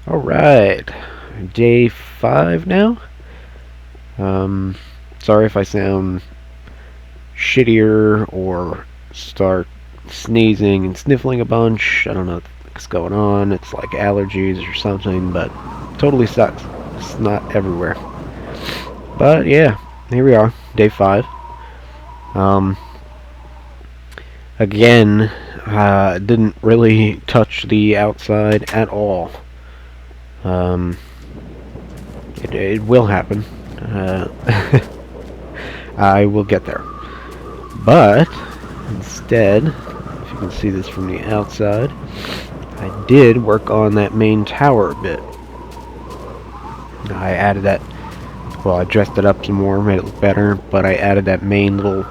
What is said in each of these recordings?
Alright, day 5 now. Sorry if I sound shittier or start sneezing and sniffling a bunch. I don't know what's going on. It's like allergies or something, but totally sucks. It's not everywhere. But yeah, here we are, day 5. Um, Again, didn't really touch the outside at all. Um, it will happen. I will get there. But instead, if you can see this from the outside, I did work on that main tower a bit. I added that, well, I dressed it up some more, made it look better, but I added that main little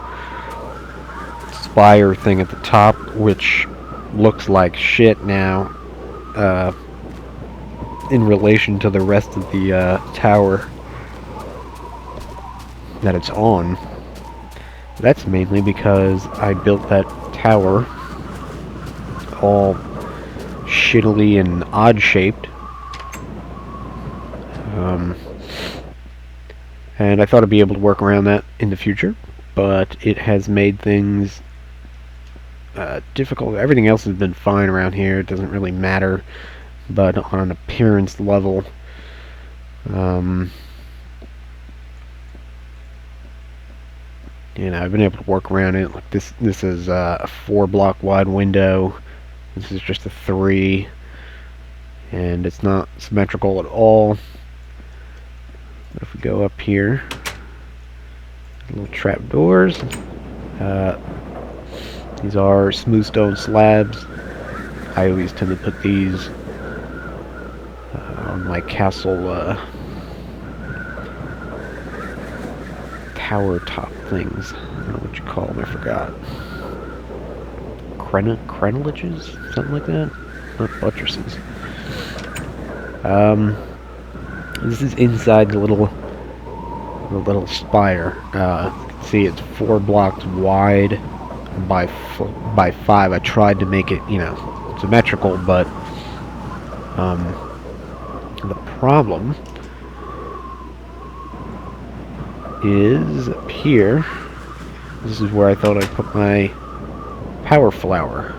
spire thing at the top, which looks like shit now, in relation to the rest of the tower that it's on. That's mainly because I built that tower all shittily and odd shaped. And I thought I'd be able to work around that in the future, but it has made things difficult. Everything else has been fine around here. It doesn't really matter, but on an appearance level, I've been able to work around it. Like this is a 4-block wide window. This is just a 3, and it's not symmetrical at all. But if we go up here, little trap doors. These are smooth stone slabs. I always tend to put these on my castle tower top things. I don't know what you call them, I forgot. Crenellages? Something like that? Not buttresses. This is inside the little spire. You can see it's 4 blocks wide by 5. I tried to make it, symmetrical, but the problem is up here. This is where I thought I'd put my power flower.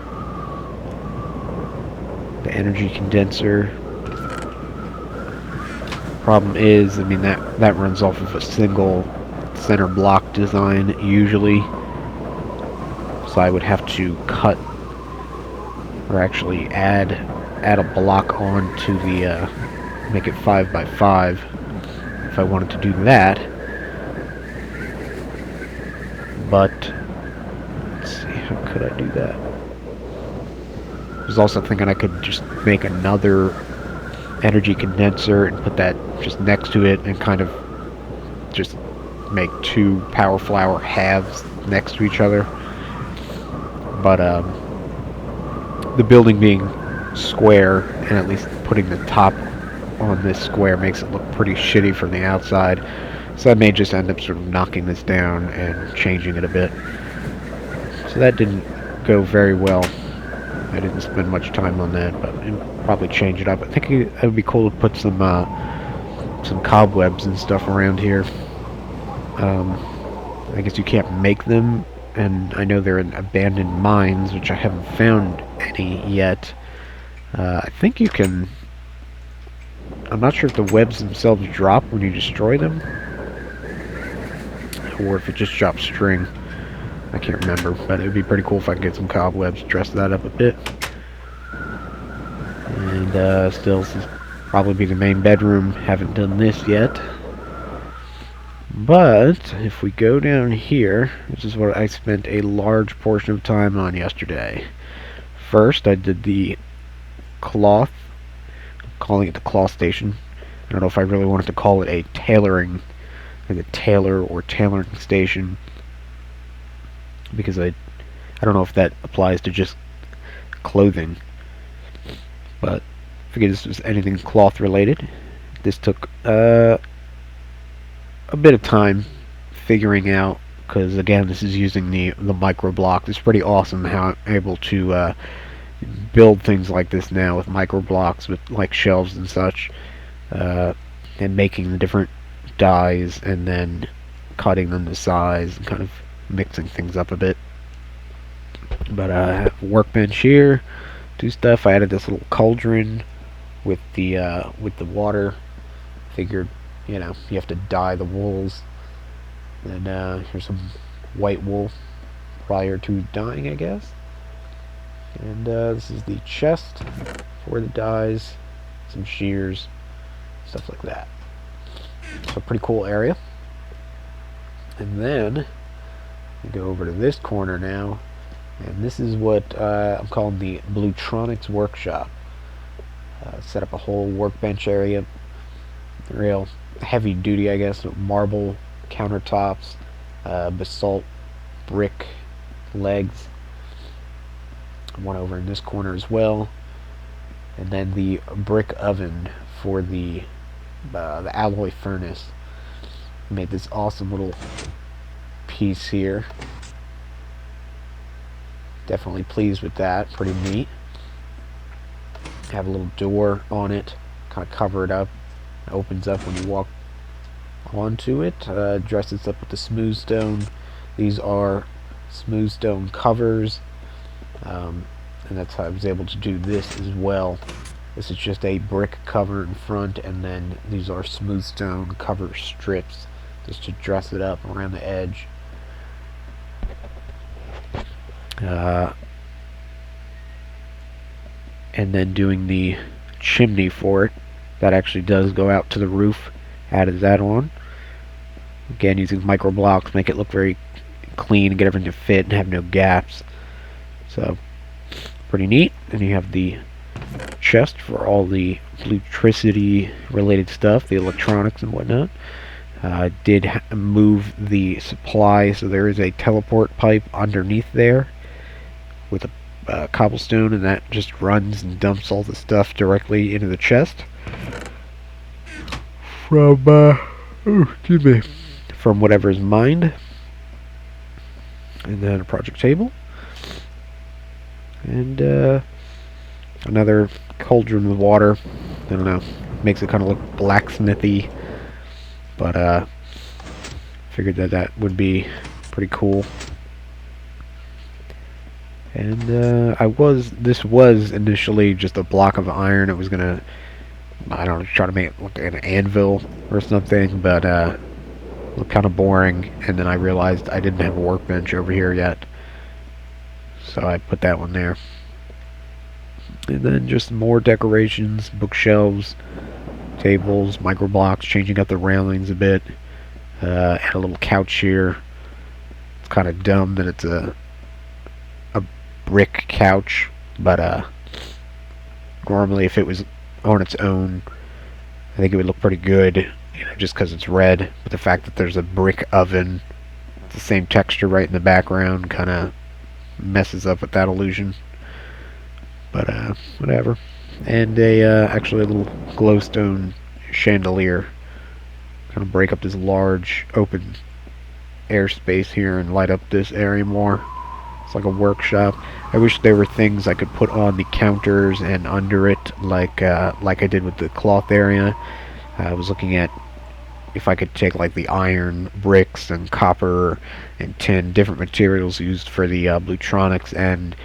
The energy condenser. Problem is, that runs off of a single center block design usually. So I would have to cut or actually add a block on to the make it 5 by 5 if I wanted to do that. But let's see, how could I do that? I was also thinking I could just make another energy condenser and put that just next to it and kind of just make 2 power flower halves next to each other. But the building being square and at least putting the top on this square makes it look pretty shitty from the outside. So I may just end up sort of knocking this down and changing it a bit. So that didn't go very well. I didn't spend much time on that, but I'll probably change it up. I think it would be cool to put some cobwebs and stuff around here. I guess you can't make them, and I know they're in abandoned mines, which I haven't found any yet. I think you can... I'm not sure if the webs themselves drop when you destroy them, or if it just drops string. I can't remember, but it would be pretty cool if I could get some cobwebs, dress that up a bit. And still, this is probably be the main bedroom. Haven't done this yet. But if we go down here, this is what I spent a large portion of time on yesterday. First, I did the cloth. I'm calling it the cloth station. I don't know if I really wanted to call it a tailoring, like a tailor or tailoring station, because I don't know if that applies to just clothing. But I figured this was anything cloth related. This took a bit of time figuring out, because again, this is using the micro block. It's pretty awesome how I'm able to build things like this now with micro blocks, with like shelves and such, uh, and making the different dyes and then cutting them to size and kind of mixing things up a bit. But I have a workbench here, do stuff. I added this little cauldron with the water. Figured, you know, you have to dye the wools. And here's some white wool prior to dyeing, I guess. And this is the chest for the dyes, some shears, stuff like that. So pretty cool area. And then we go over to this corner now, and this is what I'm calling the Bluetronics Workshop. Set up a whole workbench area, real heavy duty, I guess, marble countertops, basalt brick legs, one over in this corner as well, and then the brick oven for the alloy furnace. Made this awesome little piece here. Definitely pleased with that. Pretty neat. Have a little door on it, kind of cover it up. It opens up when you walk onto it. Dresses up with the smooth stone. These are smooth stone covers, and that's how I was able to do this as well. This is just a brick cover in front, and then these are smooth stone cover strips just to dress it up around the edge. And then doing the chimney for it. That actually does go out to the roof. Added that on. Again, using micro blocks, make it look very clean and get everything to fit and have no gaps. So, pretty neat. And you have the chest for all the electricity related stuff, the electronics and whatnot. Did move the supply, so there is a teleport pipe underneath there with a cobblestone, and that just runs and dumps all the stuff directly into the chest from from whatever's mined. And then a project table, and another cauldron with water. I don't know, makes it kind of look blacksmithy, but figured that would be pretty cool. And this was initially just a block of iron. It was gonna, I don't know, try to make it look like an anvil or something, but looked kind of boring. And then I realized I didn't have a workbench over here yet, so I put that one there. And then just more decorations, bookshelves, tables, micro blocks, changing up the railings a bit. Had a little couch here. It's kind of dumb that it's a brick couch, but normally if it was on its own, I think it would look pretty good, you know, just because it's red. But the fact that there's a brick oven, it's the same texture right in the background, kind of messes up with that illusion. But whatever. And actually a little glowstone chandelier, kind of break up this large open airspace here and light up this area more. It's like a workshop. I wish there were things I could put on the counters and under it, like I did with the cloth area. I was looking at if I could take like the iron, bricks, and copper and tin, different materials used for the Bluetronics, and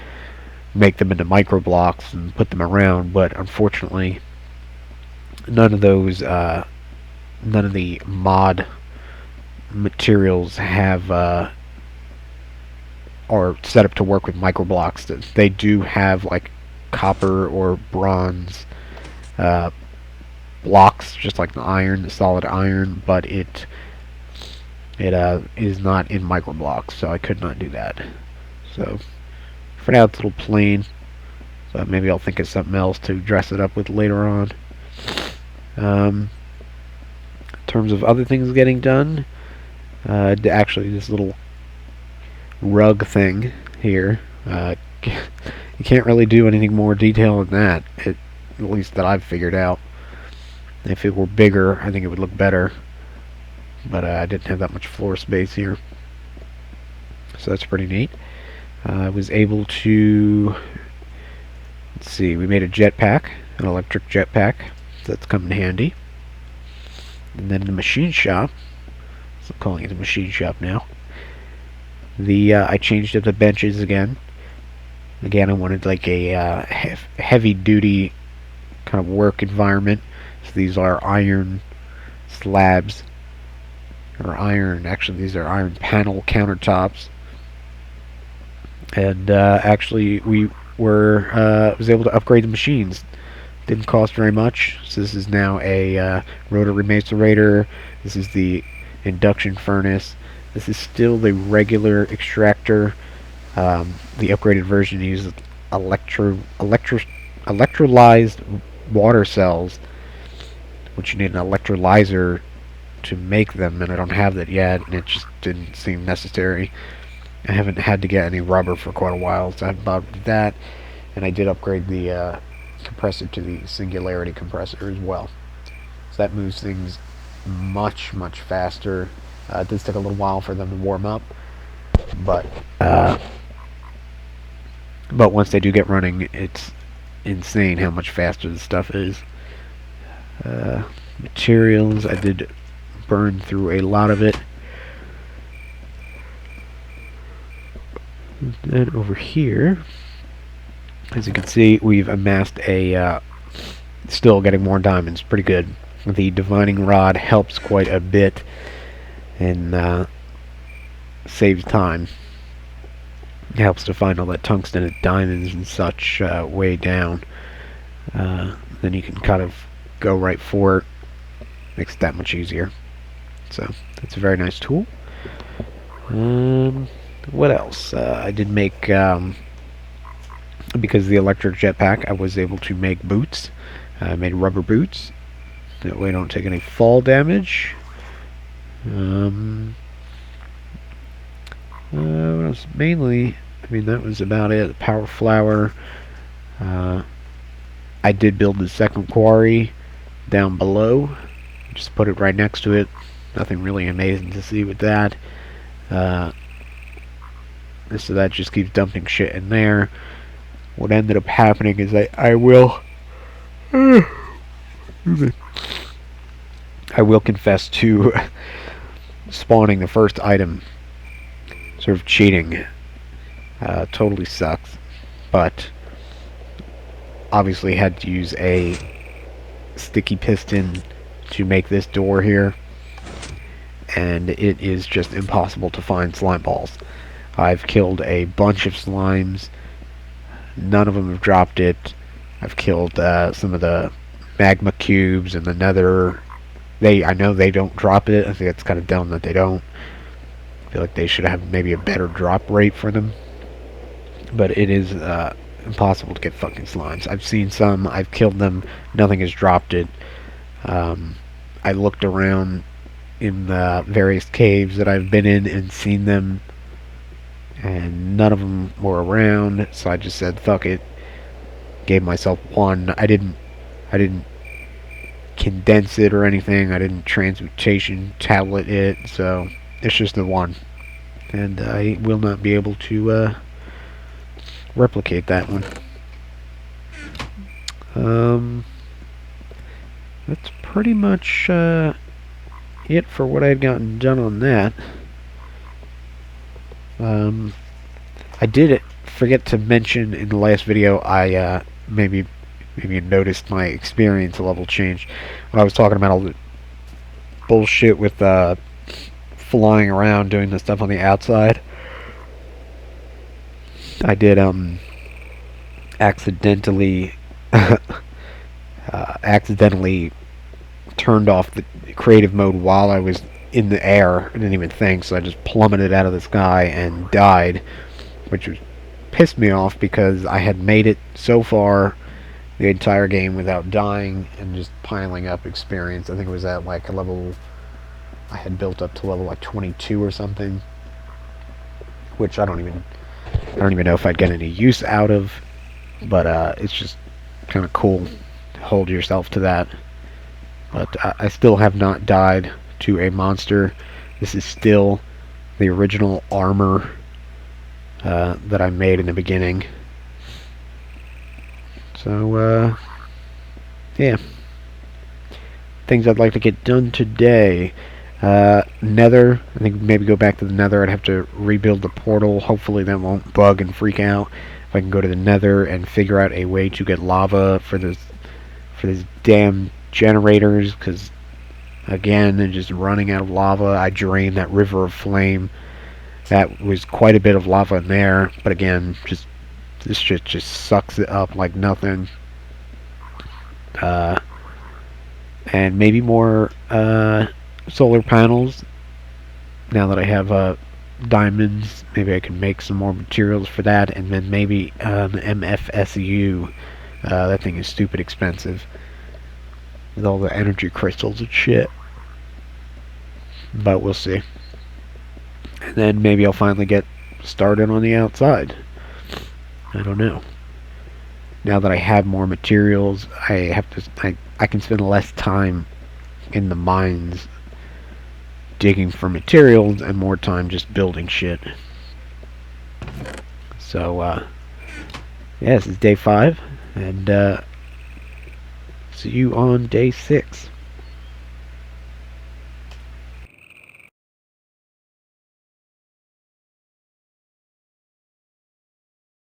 make them into micro blocks and put them around. But unfortunately, none of those, none of the mod materials have are set up to work with micro blocks. They do have like copper or bronze blocks, just like the iron, the solid iron, but it is not in micro blocks, so I could not do that. So for now it's a little plain, so maybe I'll think of something else to dress it up with later on. In terms of other things getting done, actually this little rug thing here, you can't really do anything more detailed than that, at least that I've figured out. If it were bigger, I think it would look better, but I didn't have that much floor space here, so that's pretty neat. I was able to Let's see, we made a jetpack, an electric jetpack. That's come in handy. And then the machine shop, so I'm calling it the machine shop now. I changed up the benches again. Again, I wanted like a heavy duty kind of work environment. So these are iron slabs, or iron, actually these are iron panel countertops. And actually we was able to upgrade the machines. Didn't cost very much. So this is now a rotary macerator. This is the induction furnace. This is still the regular extractor. The upgraded version uses electrolyzed water cells, which you need an electrolyzer to make them, and I don't have that yet, and it just didn't seem necessary. I haven't had to get any rubber for quite a while, so I haven't bothered with that. And I did upgrade the compressor to the singularity compressor as well. So that moves things much faster. It does take a little while for them to warm up, but once they do get running, it's insane how much faster the stuff is. Materials, I did burn through a lot of it. And then over here, as you can see, we've amassed still getting more diamonds, pretty good. The divining rod helps quite a bit and saves time. It helps to find all that tungsten and diamonds and such way down. Then you can kind of go right for it. Makes it that much easier. So that's a very nice tool. What else? I did make, because of the electric jetpack, I was able to make boots. I made rubber boots. That way I don't take any fall damage. What else? Mainly, I mean, that was about it. The power flower. I did build the second quarry down below. Just put it right next to it. Nothing really amazing to see with that. So that just keeps dumping shit in there. What ended up happening is I will confess to spawning the first item. Sort of cheating. Totally sucks. But obviously had to use a sticky piston to make this door here. And it is just impossible to find slime balls. I've killed a bunch of slimes. None of them have dropped it. I've killed some of the magma cubes and the nether. I know they don't drop it. I think it's kind of dumb that they don't. I feel like they should have maybe a better drop rate for them. But it is impossible to get fucking slimes. I've seen some. I've killed them. Nothing has dropped it. I looked around in the various caves that I've been in and seen them, and none of them were around, so I just said fuck it. Gave myself one. I didn't condense it or anything. I didn't transmutation tablet it, so it's just the one. And I will not be able to replicate that one. That's pretty much it for what I'd gotten done on that. I did forget to mention in the last video, I maybe you noticed my experience level change when I was talking about all the bullshit with flying around doing the stuff on the outside. I did accidentally turned off the creative mode while I was in the air. I didn't even think, so I just plummeted out of the sky and died, which pissed me off because I had made it so far the entire game without dying and just piling up experience. I think it was at like a level, I had built up to level like 22 or something, which I don't even know if I'd get any use out of, but it's just kind of cool to hold yourself to that. But I still have not died to a monster. This is still the original armor that I made in the beginning. So, yeah. Things I'd like to get done today. Nether. I think maybe go back to the Nether. I'd have to rebuild the portal. Hopefully that won't bug and freak out. If I can go to the Nether and figure out a way to get lava for these damn generators, because again, they're just running out of lava. I drained that river of flame. That was quite a bit of lava in there, but again, just this shit just sucks it up like nothing. Uh, and maybe more solar panels. Now that I have diamonds, maybe I can make some more materials for that, and then maybe MFSU. That thing is stupid expensive with all the energy crystals and shit. But we'll see. And then maybe I'll finally get started on the outside. I don't know. Now that I have more materials, I can spend less time in the mines digging for materials and more time just building shit. So, yeah, this is day 5, and see you on day 6.